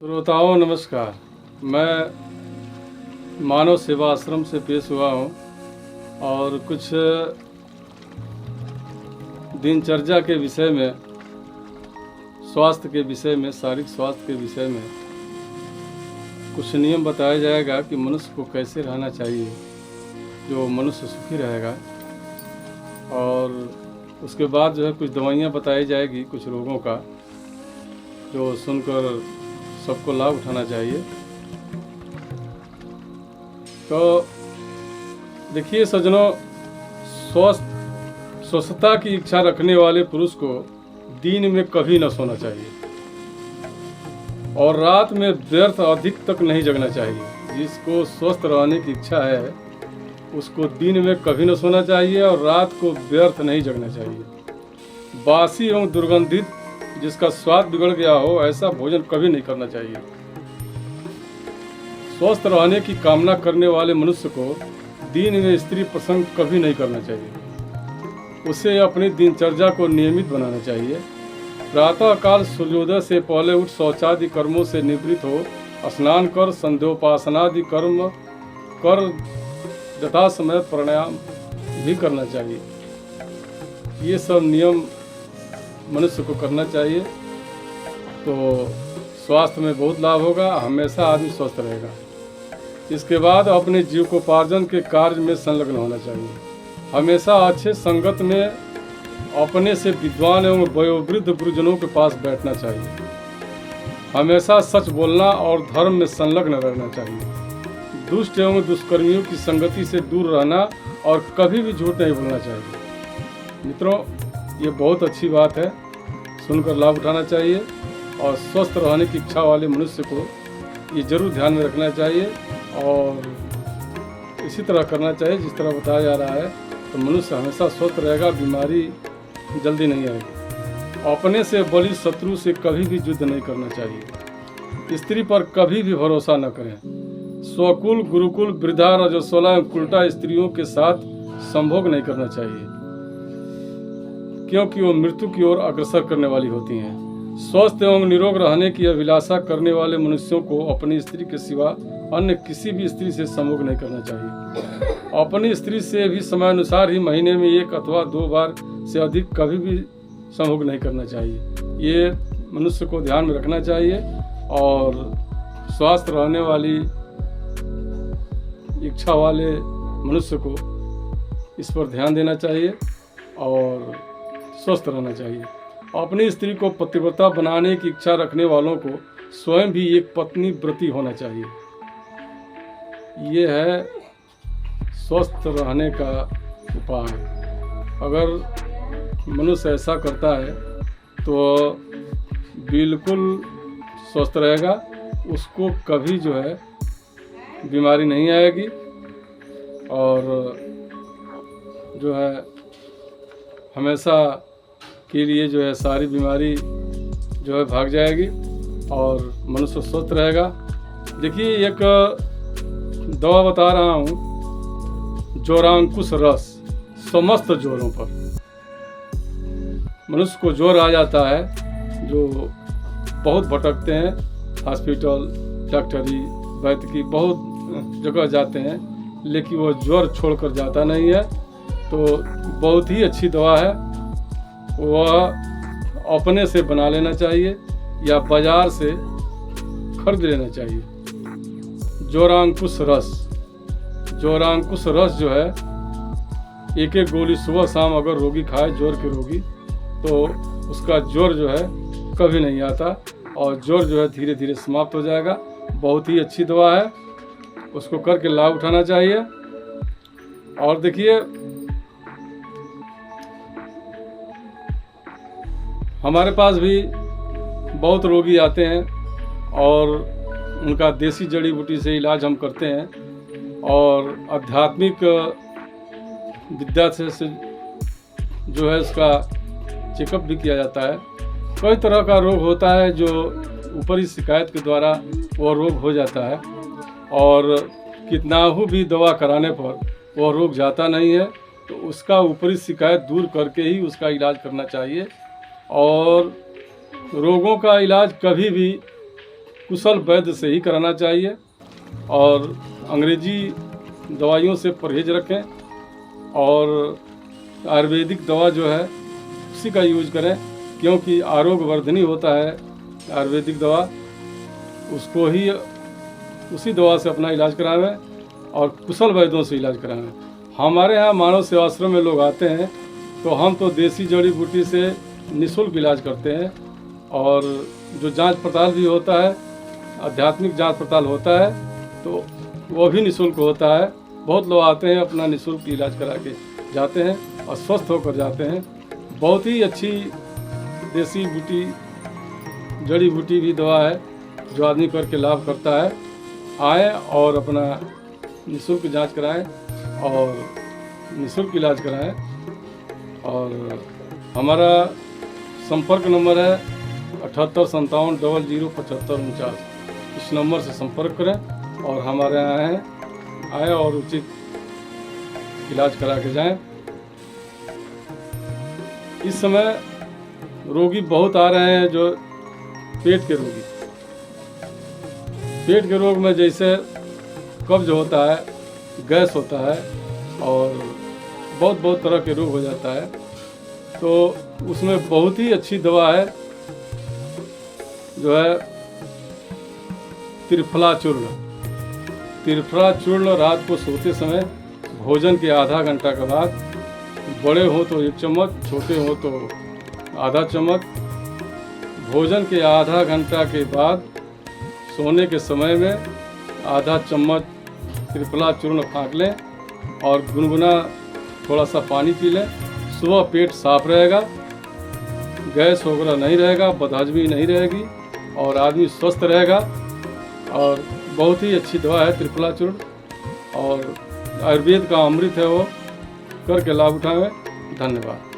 श्रोताओं नमस्कार। मैं मानव सेवा आश्रम से पेश हुआ हूँ और कुछ दिनचर्या के विषय में, स्वास्थ्य के विषय में, शारीरिक स्वास्थ्य के विषय में कुछ नियम बताया जाएगा कि मनुष्य को कैसे रहना चाहिए जो मनुष्य सुखी रहेगा। और उसके बाद जो है कुछ दवाइयाँ बताई जाएगी कुछ रोगों का, जो सुनकर सबको लाभ उठाना चाहिए। तो देखिए सज्जनों, स्वस्थता की इच्छा रखने वाले पुरुष को दिन में कभी न सोना चाहिए और रात में व्यर्थ अधिक तक नहीं जगना चाहिए। जिसको स्वस्थ रहने की इच्छा है उसको दिन में कभी न सोना चाहिए और रात को व्यर्थ नहीं जगना चाहिए। बासी एवं दुर्गंधित जिसका स्वाद बिगड़ गया हो ऐसा भोजन कभी नहीं करना चाहिए। स्वस्थ रहने की कामना करने वाले मनुष्य को दिन में स्त्री प्रसंग कभी नहीं करना चाहिए। उसे अपनी दिनचर्या को नियमित बनाना चाहिए। प्रातः काल सूर्योदय से पहले उठ शौचादि कर्मों से निवृत्त हो स्नान कर संध्योपासनादि कर्म कर यथा समय प्राणायाम भी करना चाहिए। ये सब नियम मनुष्य को करना चाहिए तो स्वास्थ्य में बहुत लाभ होगा, हमेशा आदमी स्वस्थ रहेगा। इसके बाद अपने जीविकोपार्जन के कार्य में संलग्न होना चाहिए। हमेशा अच्छे संगत में अपने से विद्वान एवं वयोवृद्ध गुरुजनों के पास बैठना चाहिए। हमेशा सच बोलना और धर्म में संलग्न रहना चाहिए। दुष्ट एवं दुष्कर्मियों की संगति से दूर रहना और कभी भी झूठ नहीं बोलना चाहिए। मित्रों, ये बहुत अच्छी बात है, सुनकर लाभ उठाना चाहिए और स्वस्थ रहने की इच्छा वाले मनुष्य को ये जरूर ध्यान में रखना चाहिए और इसी तरह करना चाहिए जिस तरह बताया जा रहा है। तो मनुष्य हमेशा स्वस्थ रहेगा, बीमारी जल्दी नहीं आएगी। अपने से बड़ी शत्रु से कभी भी युद्ध नहीं करना चाहिए। स्त्री पर कभी भी भरोसा न करें। स्वकुल, गुरुकुल, वृद्धा, रजस्वला एवं उल्टा स्त्रियों के साथ संभोग नहीं करना चाहिए क्योंकि वो मृत्यु की ओर अग्रसर करने वाली होती हैं। स्वस्थ एवं निरोग रहने की अभिलाषा करने वाले मनुष्यों को अपनी स्त्री के सिवा अन्य किसी भी स्त्री से संभोग नहीं करना चाहिए। अपनी स्त्री से भी समयानुसार ही महीने में 1 अथवा 2 बार से अधिक कभी भी संभोग नहीं करना चाहिए। ये मनुष्य को ध्यान में रखना चाहिए और स्वस्थ रहने वाली इच्छा वाले मनुष्य को इस पर ध्यान देना चाहिए और स्वस्थ रहना चाहिए। अपनी स्त्री को पतिव्रता बनाने की इच्छा रखने वालों को स्वयं भी एक पत्नी व्रती होना चाहिए। ये है स्वस्थ रहने का उपाय। अगर मनुष्य ऐसा करता है तो बिल्कुल स्वस्थ रहेगा, उसको कभी जो है बीमारी नहीं आएगी और जो है हमेशा के लिए जो है सारी बीमारी जो है भाग जाएगी और मनुष्य स्वस्थ रहेगा। देखिए, एक दवा बता रहा हूँ, जोरांकुश रस। समस्त जोरों पर मनुष्य को जोर आ जाता है, जो बहुत भटकते हैं, हॉस्पिटल, डॉक्टरी, वैद्य की बहुत जगह जाते हैं, लेकिन वो जोर छोड़कर जाता नहीं है। तो बहुत ही अच्छी दवा है, वह अपने से बना लेना चाहिए या बाजार से खरीद लेना चाहिए। जोरांकुश रस। जोरांकुश रस जो है 1-1 गोली सुबह शाम अगर रोगी खाए, जोर के रोगी, तो उसका जोर जो है कभी नहीं आता और जोर जो है धीरे धीरे समाप्त हो जाएगा। बहुत ही अच्छी दवा है, उसको करके लाभ उठाना चाहिए। और देखिए, हमारे पास भी बहुत रोगी आते हैं और उनका देसी जड़ी बूटी से इलाज हम करते हैं और आध्यात्मिक विद्या से जो है उसका चेकअप भी किया जाता है। कई तरह का रोग होता है जो ऊपरी शिकायत के द्वारा वो रोग हो जाता है और कितना भी दवा कराने पर वो रोग जाता नहीं है। तो उसका ऊपरी शिकायत दूर करके ही उसका इलाज करना चाहिए। और रोगों का इलाज कभी भी कुशल वैद्य से ही कराना चाहिए और अंग्रेजी दवाइयों से परहेज रखें और आयुर्वेदिक दवा जो है उसी का यूज करें, क्योंकि आरोग्यवर्धनी होता है आयुर्वेदिक दवा, उसको ही उसी दवा से अपना इलाज करावें और कुशल वैद्यों से इलाज करावें। हमारे यहाँ मानव सेवाश्रम में लोग आते हैं तो हम तो देसी जड़ी बूटी से निःशुल्क इलाज करते हैं और जो जांच पड़ताल भी होता है, आध्यात्मिक जांच पड़ताल होता है तो वो भी निःशुल्क होता है। बहुत लोग आते हैं अपना निःशुल्क इलाज करा के जाते हैं और स्वस्थ होकर जाते हैं। बहुत ही अच्छी देसी बूटी जड़ी बूटी भी दवा है जो आदमी करके लाभ करता है। आए और अपना निःशुल्क जांच कराएं और निःशुल्क इलाज कराएं। और हमारा संपर्क नंबर है 7857007549। इस नंबर से संपर्क करें और हमारे यहाँ आए और उचित इलाज करा के जाएं। इस समय रोगी बहुत आ रहे हैं जो पेट के रोगी, पेट के रोग में जैसे कब्ज होता है, गैस होता है और बहुत तरह के रोग हो जाता है, तो उसमें बहुत ही अच्छी दवा है जो है त्रिफला चूर्ण। त्रिफला चूर्ण रात को सोते समय भोजन के आधा घंटा के बाद, बड़े हो तो 1 चम्मच, छोटे हो तो आधा चम्मच, भोजन के आधा घंटा के बाद सोने के समय में आधा चम्मच त्रिफला चूर्ण फाँक लें और गुनगुना थोड़ा सा पानी पी लें। सुबह पेट साफ रहेगा, गैस वगैरह नहीं रहेगा, बदहजमी नहीं रहेगी और आदमी स्वस्थ रहेगा। और बहुत ही अच्छी दवा है त्रिफला चूर्ण और आयुर्वेद का अमृत है, वो करके लाभ उठाएं। धन्यवाद।